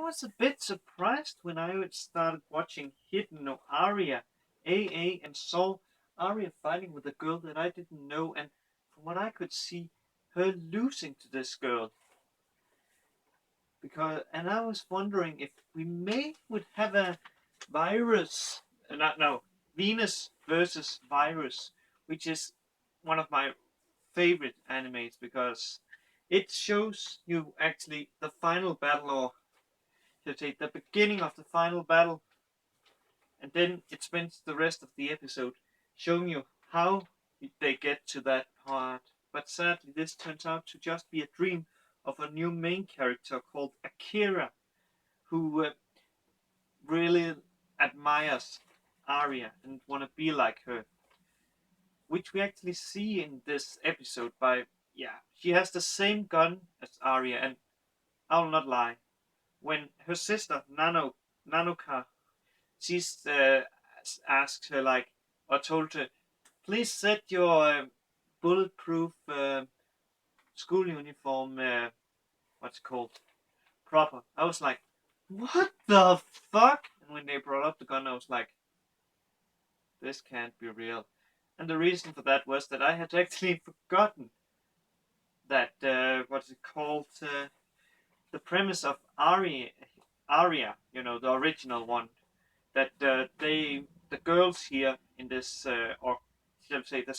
was a bit surprised when I started watching Hidden or Aria AA and saw Aria fighting with a girl that I didn't know, and from what I could see, her losing to this girl. And I was wondering if we would have a virus, not no, Venus versus virus, which is one of my favorite animes because it shows you actually the final battle, or should I say the beginning of the final battle, and then it spends the rest of the episode showing you how they get to that part. But sadly, this turns out to just be a dream of a new main character called Akira, who really admires Arya and want to be like her, which we actually see in this episode. She has the same gun as Arya, and I'll not lie. When her sister Nanoka, she's asked her like, or told her, please set your bulletproof school uniform, what's it called, proper. I was like, what the fuck? And when they brought up the gun, I was like, this can't be real. And the reason for that was that I had actually forgotten that what's it called, the premise of Aria, the original one, that the girls here in this, or shall I say, the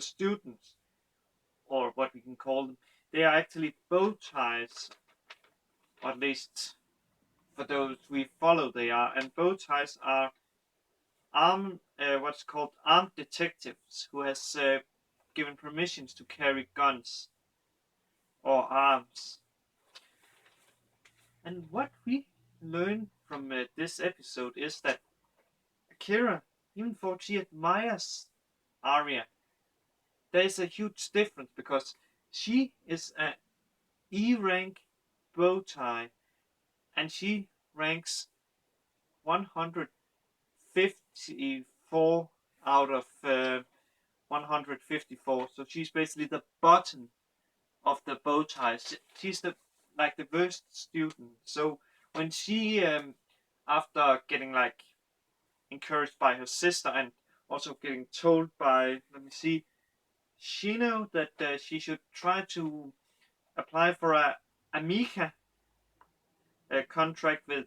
students, or what we can call them, they are actually bow ties, or at least for those we follow, they are. And bow ties are what's called armed detectives who has given permissions to carry guns or arms. And what we learn from this episode is that Akira, even though she admires Arya, there is a huge difference because she is a E rank bow tie and she ranks 154 out of 154. So she's basically the bottom of the bow ties. She's the worst student. So when she after getting like encouraged by her sister and also getting told by, let me see, Shino that she should try to apply for a Amica contract with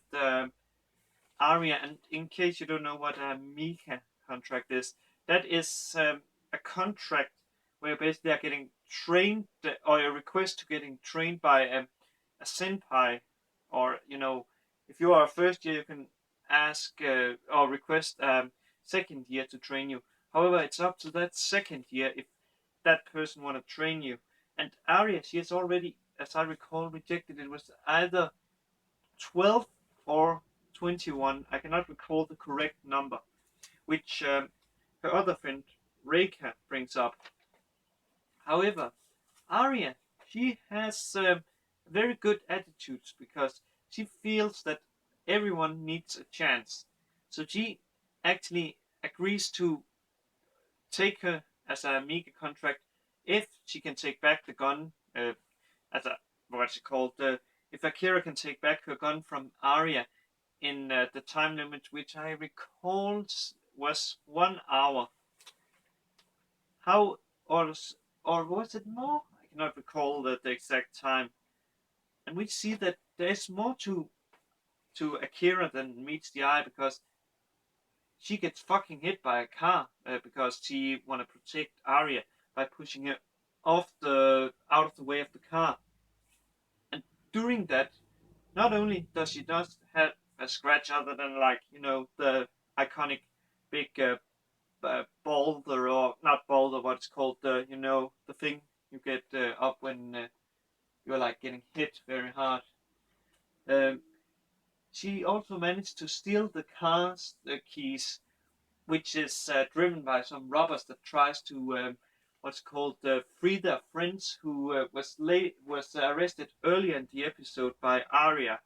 Aria. And in case you don't know what a Amica contract is, that is a contract where basically are getting trained, or a request to getting trained by a senpai, or if you are a first year, you can ask or request second year to train you. However, it's up to that second year if that person want to train you. And Aria, she has already, as I recall, rejected. It was either 12 or 21. I cannot recall the correct number, which her other friend Reika brings up. However, Arya, she has very good attitudes because she feels that everyone needs a chance. So she actually agrees to take her as a Amiga contract if she can take back the gun, as a, what's it called, if Akira can take back her gun from Arya in the time limit, which I recall was 1 hour. How, or was it more? I cannot recall the exact time. And we see that there's more to Akira than meets the eye, because she gets fucking hit by a car because she want to protect Arya by pushing her out of the way of the car. And during that, not only does she just have a scratch, other than like the iconic big boulder, or not boulder, what it's called, the thing you get up when you're like getting hit very hard. Um, she also managed to steal the car's keys, which is driven by some robbers that tries to what's called free their friends who was arrested earlier in the episode by Arya.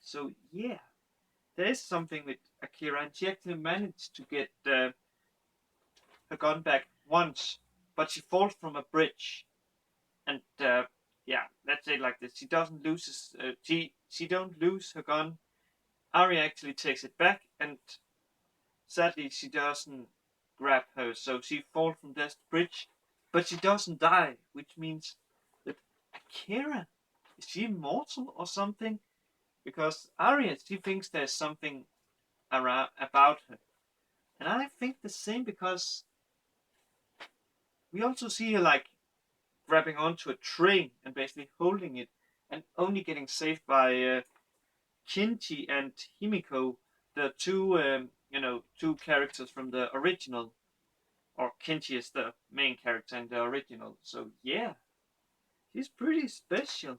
So yeah, there is something with Akira, and she actually managed to get her gun back once, but she falls from a bridge, and yeah, let's say it like this. She doesn't lose she don't lose her gun. Aria actually takes it back, and sadly she doesn't grab her, so she falls from this bridge, but she doesn't die, which means that Akira, is she immortal or something? Because Aria, she thinks there's something around about her, and I think the same because we also see her like grabbing onto a train and basically holding it, and only getting saved by Kinchi and Himiko, the two two characters from the original, or Kinchi is the main character in the original. So yeah, she's pretty special.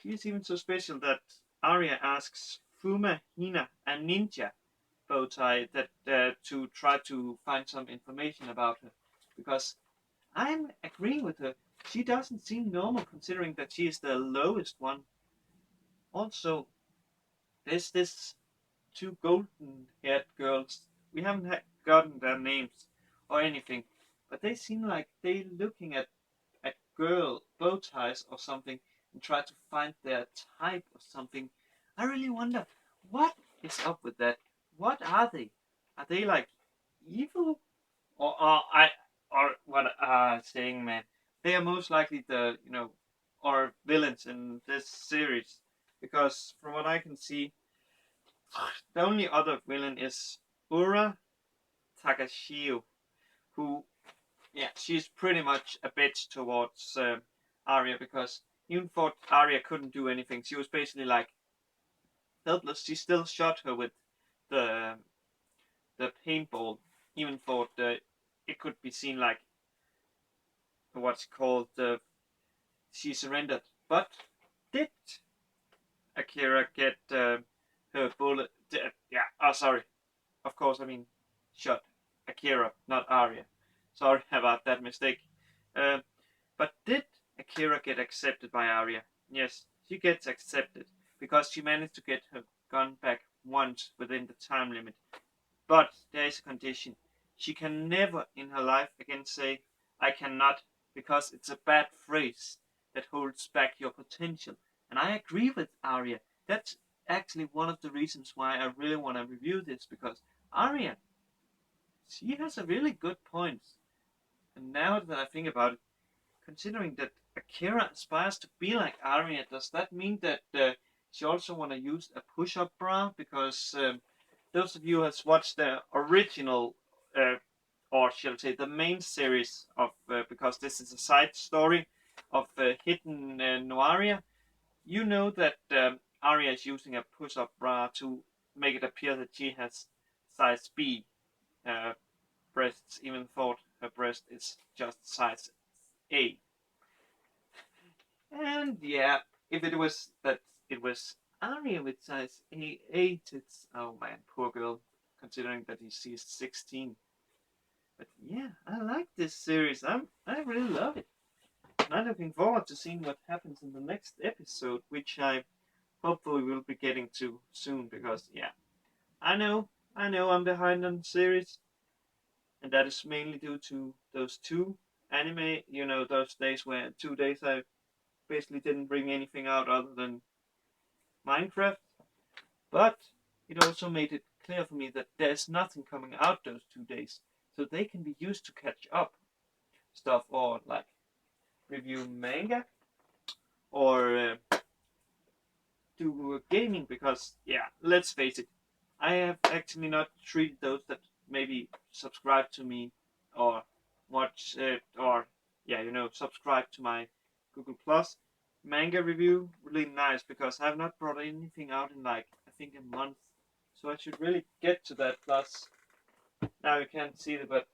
She's even so special that Arya asks Fuma, Hina, and Ninja Bowtie that to try to find some information about her, because I'm agreeing with her. She doesn't seem normal considering that she is the lowest one. Also, there's this two golden-haired girls. We haven't gotten their names or anything, but they seem like they looking at girl bow ties or something and try to find their type or something. I really wonder what is up with that. What are they? Are they like evil or I or what saying man? They are most likely the or villains in this series because from what I can see, the only other villain is Ura Takashio, who, yeah, she's pretty much a bitch towards Arya because even thought Arya couldn't do anything. She was basically like helpless. She still shot her with the the paintball, even thought it could be seen like what's called she surrendered. But did Akira get her bullet? Yeah. Oh, sorry. Of course, I mean shot Akira, not Arya. Sorry about that mistake. Uh, but did Akira get accepted by Arya? Yes, she gets accepted because she managed to get her gun back once within the time limit. But there is a condition. She can never in her life again say, I cannot, because it's a bad phrase that holds back your potential. And I agree with Arya. That's actually one of the reasons why I really want to review this, because Arya, she has a really good point. And now that I think about it, considering that Akira aspires to be like Arya, does that mean that she also want to use a push-up bra? Because those of you who has watched the original, or shall I say the main series of, because this is a side story of Hidden Noiria, you know that Arya is using a push-up bra to make it appear that she has size B uh, breasts, even though her breast is just size A. And yeah, if it was that it was Arya with size A8, it's oh man, poor girl, considering that she's 16. But yeah, I like this series. I really love it. And I'm looking forward to seeing what happens in the next episode, which I hopefully will be getting to soon because yeah, I know I'm behind on the series, and that is mainly due to those two anime. Those days where 2 days I basically didn't bring anything out other than Minecraft, but it also made it clear for me that there's nothing coming out those 2 days, so they can be used to catch up stuff or like review manga or do gaming because yeah, let's face it, I have actually not treated those that maybe subscribe to me or watch it or yeah, subscribe to my Google Plus manga review really nice because I have not brought anything out in like I think a month. So I should really get to that. Plus, now you can't see it, but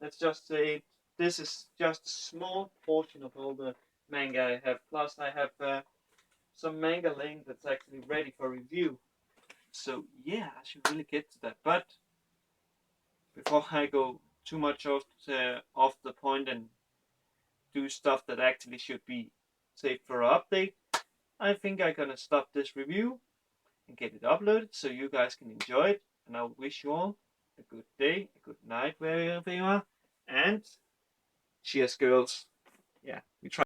let's just say this is just a small portion of all the manga I have. Plus, I have some manga laying that's actually ready for review. So yeah, I should really get to that. But before I go too much off the point and do stuff that actually should be saved for an update, I think I'm gonna stop this review and get it uploaded so you guys can enjoy it. And I wish you all a good day, a good night wherever you are, and cheers, girls. Yeah, we try.